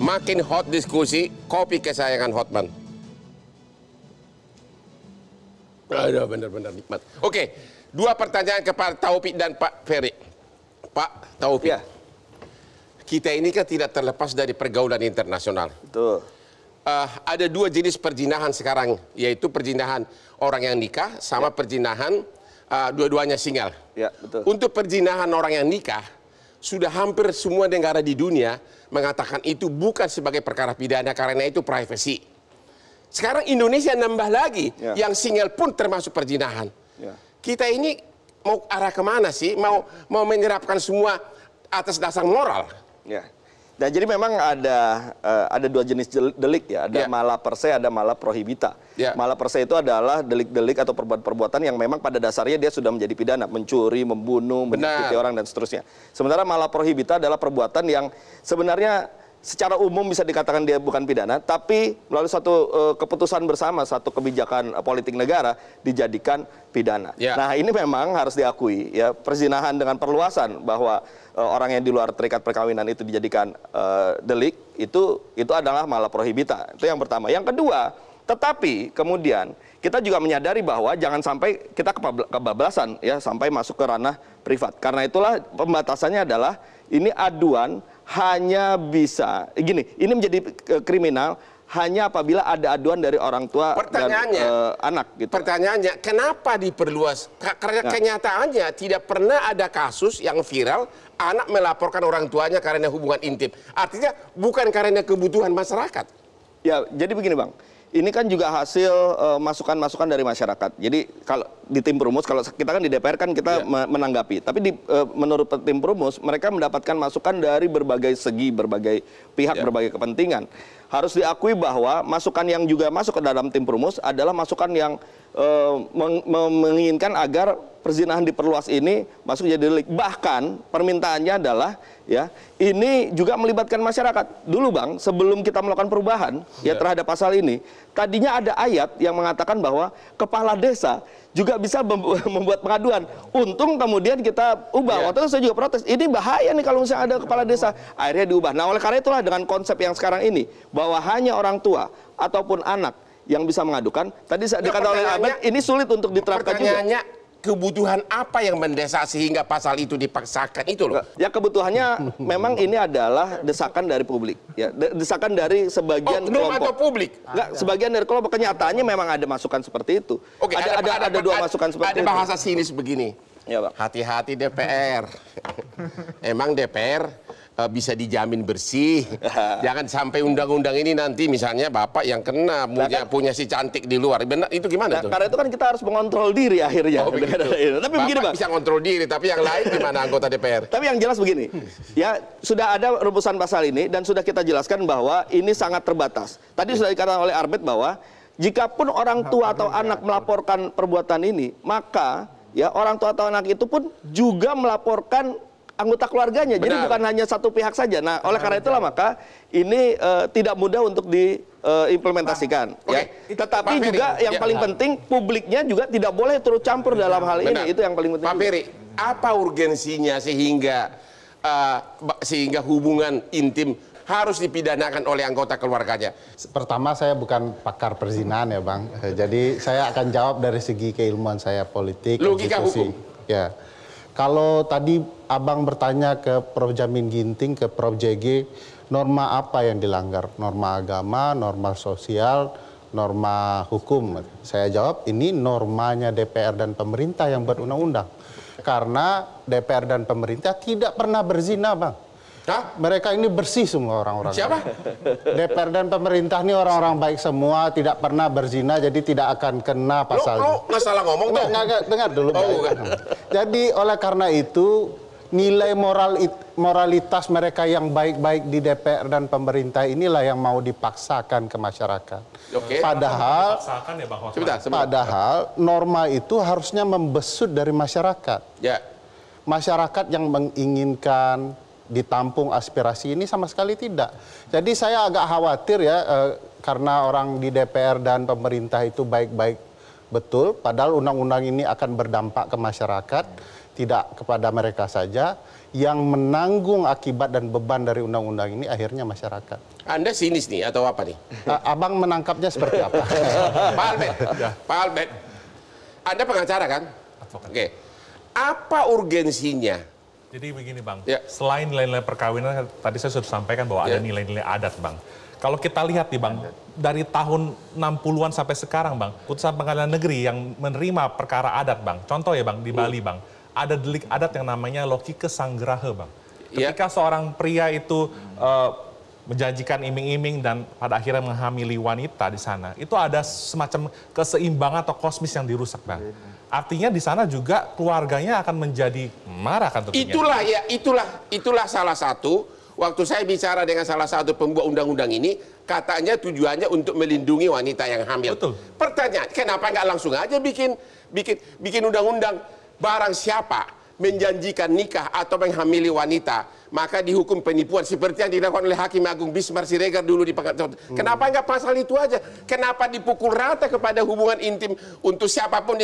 Makin hot diskusi, kopi kesayangan Hotman. Aduh, benar-benar nikmat. Oke, dua pertanyaan kepada Taufik dan Pak Ferry. Pak Taufik, ya. Kita ini kan tidak terlepas dari pergaulan internasional. Betul. Ada dua jenis perzinahan sekarang, yaitu perzinahan orang yang nikah sama perzinahan dua-duanya single. Ya, betul. Untuk perzinahan orang yang nikah, sudah hampir semua negara di dunia mengatakan itu bukan sebagai perkara pidana karena itu privasi. Sekarang Indonesia nambah lagi, yang single pun termasuk perzinahan. Kita ini mau arah kemana sih? Mau menyerapkan semua atas dasar moral? Ya. Dan jadi memang ada dua jenis delik ya, ada mala per se, ada mala prohibita. Mala per se itu adalah delik-delik atau perbuatan yang memang pada dasarnya dia sudah menjadi pidana, mencuri, membunuh, menyakiti orang dan seterusnya. Sementara mala prohibita adalah perbuatan yang sebenarnya secara umum bisa dikatakan dia bukan pidana, tapi melalui satu keputusan bersama, satu kebijakan politik negara dijadikan pidana. Nah, ini memang harus diakui ya, perzinahan dengan perluasan bahwa orang yang di luar terikat perkawinan itu dijadikan delik, itu adalah mala prohibita. Itu yang pertama. Yang kedua, tetapi kemudian kita juga menyadari bahwa jangan sampai kita kebablasan ya sampai masuk ke ranah privat. Karena itulah pembatasannya adalah ini aduan hanya bisa ini menjadi kriminal hanya apabila ada aduan dari orang tua dan anak gitu. Pertanyaannya, kenapa diperluas? Karena kenyataannya tidak pernah ada kasus yang viral anak melaporkan orang tuanya karena hubungan intim. Artinya bukan karena kebutuhan masyarakat. Ya, jadi begini Bang. Ini kan juga hasil masukan-masukan dari masyarakat. Jadi kalau di tim perumus, kalau kita kan di DPR kan kita menanggapi. Tapi menurut tim perumus, mereka mendapatkan masukan dari berbagai segi, berbagai pihak, berbagai kepentingan. Harus diakui bahwa masukan yang juga masuk ke dalam tim perumus adalah masukan yang menginginkan agar perzinahan diperluas ini masuk jadi delik. Bahkan permintaannya adalah ya ini juga melibatkan masyarakat. Dulu Bang, sebelum kita melakukan perubahan ya terhadap pasal ini, tadinya ada ayat yang mengatakan bahwa kepala desa juga bisa membuat pengaduan. Untung kemudian kita ubah. Waktu itu saya juga protes. Ini bahaya nih kalau misalnya ada kepala desa. Akhirnya diubah. Nah, oleh karena itulah dengan konsep yang sekarang ini bahwa hanya orang tua ataupun anak yang bisa mengadukan. Tadi dikatakan oleh Ahmed, ini sulit untuk diterapkan juga. Kebutuhan apa yang mendesak sehingga pasal itu dipaksakan itu loh? Ya kebutuhannya memang ini adalah desakan dari publik. Ya, desakan dari sebagian kelompok. Atau publik? Enggak, sebagian dari kelompok. Kenyataannya memang ada masukan seperti itu. Oke, ada dua masukan seperti itu. Ada bahasa sinis begini. Ya, Bang. Hati-hati DPR. Emang DPR bisa dijamin bersih. Jangan sampai undang-undang ini nanti misalnya Bapak yang kena punya si cantik di luar. Benar itu gimana tuh? Karena itu kan kita harus mengontrol diri akhirnya. Tapi begini Bang. Bisa kontrol diri, tapi yang lain gimana anggota DPR? Tapi yang jelas begini. Ya, sudah ada rumusan pasal ini dan sudah kita jelaskan bahwa ini sangat terbatas. Tadi sudah dikatakan oleh Arbet bahwa jikapun orang tua atau anak melaporkan perbuatan ini, maka ya orang tua atau anak itu pun juga melaporkan anggota keluarganya. Jadi bukan hanya satu pihak saja. Nah, oleh karena itulah maka ini tidak mudah untuk diimplementasikan. Ya. Tetapi juga yang paling penting publiknya juga tidak boleh turut campur dalam hal ini. Itu yang paling penting. Pak Ferry, apa urgensinya sehingga hubungan intim harus dipidanakan oleh anggota keluarganya? Pertama, saya bukan pakar perzinahan ya Bang. Jadi saya akan jawab dari segi keilmuan saya politik. Logika hukum. Ya. Kalau tadi Abang bertanya ke Prof. Jamin Ginting, ke Prof. JG, norma apa yang dilanggar? Norma agama, norma sosial, norma hukum? Saya jawab, ini normanya DPR dan pemerintah yang berundang-undang. Karena DPR dan pemerintah tidak pernah berzina, Bang. Hah? Mereka ini bersih semua orang-orang. Siapa? DPR dan pemerintah ini orang-orang baik semua, tidak pernah berzina, jadi tidak akan kena pasal. Lo nggak salah ngomong tuh. Dengar dulu. Jadi oleh karena itu nilai moralitas mereka yang baik-baik di DPR dan pemerintah inilah yang mau dipaksakan ke masyarakat. Padahal, padahal norma itu harusnya membesut dari masyarakat. Masyarakat yang menginginkan ditampung aspirasi ini sama sekali tidak. Jadi saya agak khawatir ya karena orang di DPR dan pemerintah itu baik-baik betul, padahal undang-undang ini akan berdampak ke masyarakat. tidak kepada mereka saja, yang menanggung akibat dan beban dari undang-undang ini akhirnya masyarakat. Anda sinis nih atau apa nih? Abang menangkapnya seperti apa? Pak Albert, Anda pengacara kan? Oke. Apa urgensinya? Jadi begini Bang, selain nilai-nilai perkawinan, tadi saya sudah sampaikan bahwa ada nilai-nilai adat Bang. Kalau kita lihat nih Bang, dari tahun 60-an sampai sekarang Bang, putusan pengadilan negeri yang menerima perkara adat Bang, contoh ya Bang, di Bali Bang, ada delik adat yang namanya Lokike Sanggraha Bang. Ketika seorang pria itu menjanjikan iming-iming dan pada akhirnya menghamili wanita di sana, itu ada semacam keseimbangan atau kosmis yang dirusak Bang. Artinya di sana juga keluarganya akan menjadi marah kan tentunya. Itulah salah satu, waktu saya bicara dengan salah satu pembuat undang-undang ini, katanya tujuannya untuk melindungi wanita yang hamil. Betul. Pertanyaan, kenapa nggak langsung aja bikin undang-undang, barang siapa menjanjikan nikah atau menghamili wanita, maka dihukum penipuan seperti yang dilakukan oleh Hakim Agung Bismar Siregar dulu di Pengadilan. Kenapa nggak pasal itu aja? Kenapa dipukul rata kepada hubungan intim untuk siapapun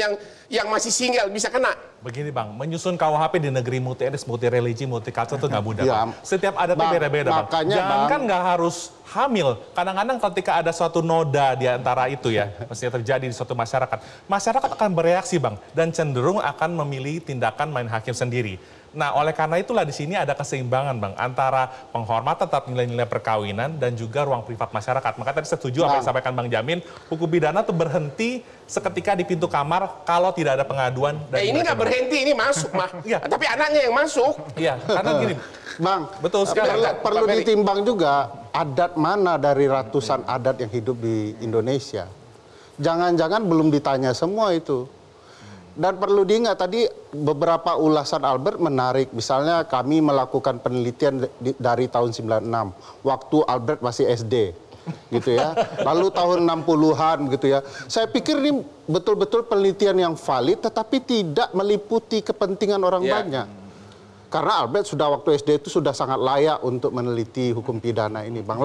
yang masih single bisa kena? Begini Bang, menyusun KUHP di negeri multi etnis, multi religi, multi culture itu nggak mudah Bang. Setiap adatnya beda-beda Bang. Jangankan nggak harus hamil, kadang-kadang ketika ada suatu noda di antara itu ya, mestinya terjadi di suatu masyarakat, masyarakat akan bereaksi Bang, dan cenderung akan memilih tindakan main hakim sendiri. Nah, oleh karena itulah di sini ada keseimbangan Bang antara penghormatan terhadap nilai-nilai perkawinan dan juga ruang privat masyarakat. Maka tadi setuju apa yang disampaikan Bang Jamin, hukum pidana itu berhenti seketika di pintu kamar kalau tidak ada pengaduan. Ini nggak berhenti, ini masuk mah. Tapi anaknya yang masuk. Iya, karena gini. Bang, betul sekali. Perlu ditimbang juga adat mana dari ratusan adat yang hidup di Indonesia. Jangan-jangan belum ditanya semua itu. Dan perlu diingat tadi beberapa ulasan Albert menarik. Misalnya kami melakukan penelitian dari tahun 96, waktu Albert masih SD. Gitu ya. Lalu tahun 60-an gitu ya. Saya pikir ini betul-betul penelitian yang valid tetapi tidak meliputi kepentingan orang banyak. Karena Albert sudah waktu SD itu sudah sangat layak untuk meneliti hukum pidana ini, Bang.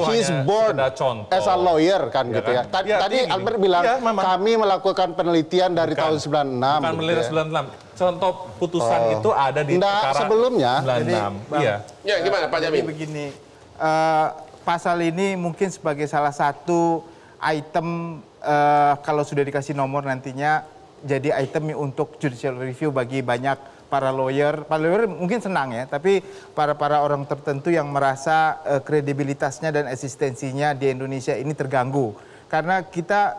He's born as a lawyer kan gitu ya. Tadi Albert bilang kami melakukan penelitian dari tahun 96. Bukan gitu 96. Contoh putusan itu ada di perkara sebelumnya. 96. Ya gimana Pak Jamin? Jadi begini, pasal ini mungkin sebagai salah satu item kalau sudah dikasih nomor nantinya jadi item untuk judicial review bagi banyak para lawyer mungkin senang ya, tapi para orang tertentu yang merasa kredibilitasnya dan eksistensinya di Indonesia ini terganggu. Karena kita,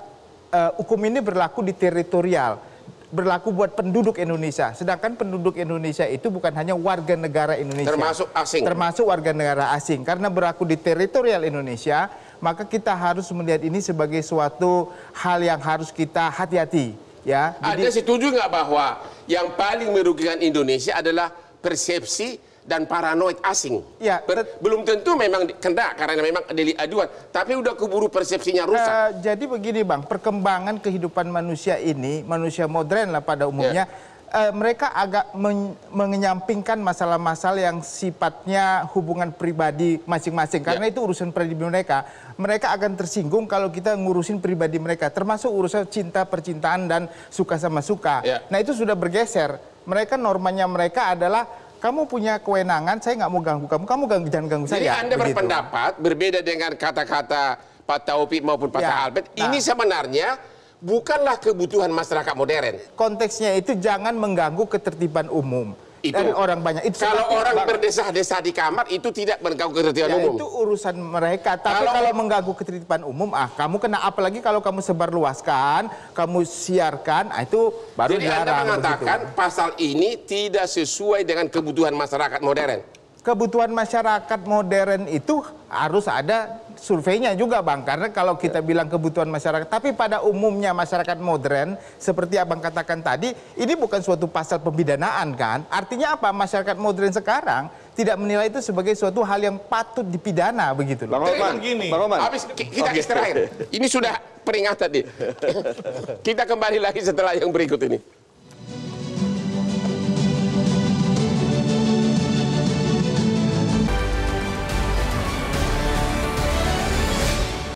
hukum ini berlaku di teritorial, berlaku buat penduduk Indonesia. Sedangkan penduduk Indonesia itu bukan hanya warga negara Indonesia. Termasuk asing. Termasuk warga negara asing. Karena berlaku di teritorial Indonesia, maka kita harus melihat ini sebagai suatu hal yang harus kita hati-hati. Ya, Anda setuju nggak bahwa yang paling merugikan Indonesia adalah persepsi dan paranoid asing? Ya, belum tentu memang kena karena memang delik aduan, tapi udah keburu persepsinya rusak. Jadi begini Bang, perkembangan kehidupan manusia ini, manusia modern lah pada umumnya, mereka agak menyampingkan masalah-masalah yang sifatnya hubungan pribadi masing-masing. Karena itu urusan pribadi mereka. Mereka akan tersinggung kalau kita ngurusin pribadi mereka. Termasuk urusan cinta, percintaan, dan suka sama suka. Nah itu sudah bergeser. Mereka normanya mereka adalah, kamu punya kewenangan, saya nggak mau ganggu kamu jangan ganggu saya. Jadi Anda berpendapat, berbeda dengan kata-kata Pak Taufik maupun Pak Albert, ini sebenarnya bukanlah kebutuhan masyarakat modern. Konteksnya itu jangan mengganggu ketertiban umum. Dan orang banyak. Kalau orang berdesah-desah di kamar itu tidak mengganggu ketertiban umum. Itu urusan mereka. Tapi kalau mengganggu ketertiban umum, kamu kena, apalagi kalau kamu sebarluaskan, kamu siarkan, itu baru dilarang. Jadi Anda mengatakan pasal ini tidak sesuai dengan kebutuhan masyarakat modern. Kebutuhan masyarakat modern itu harus ada surveinya juga Bang. Karena kalau kita bilang kebutuhan masyarakat, tapi pada umumnya masyarakat modern, seperti Abang katakan tadi, ini bukan suatu pasal pembidanaan kan. Artinya apa? Masyarakat modern sekarang tidak menilai itu sebagai suatu hal yang patut dipidana begitu. Bang Oman, habis kita istirahat. Ini sudah peringatan nih. Kita kembali lagi setelah yang berikut ini.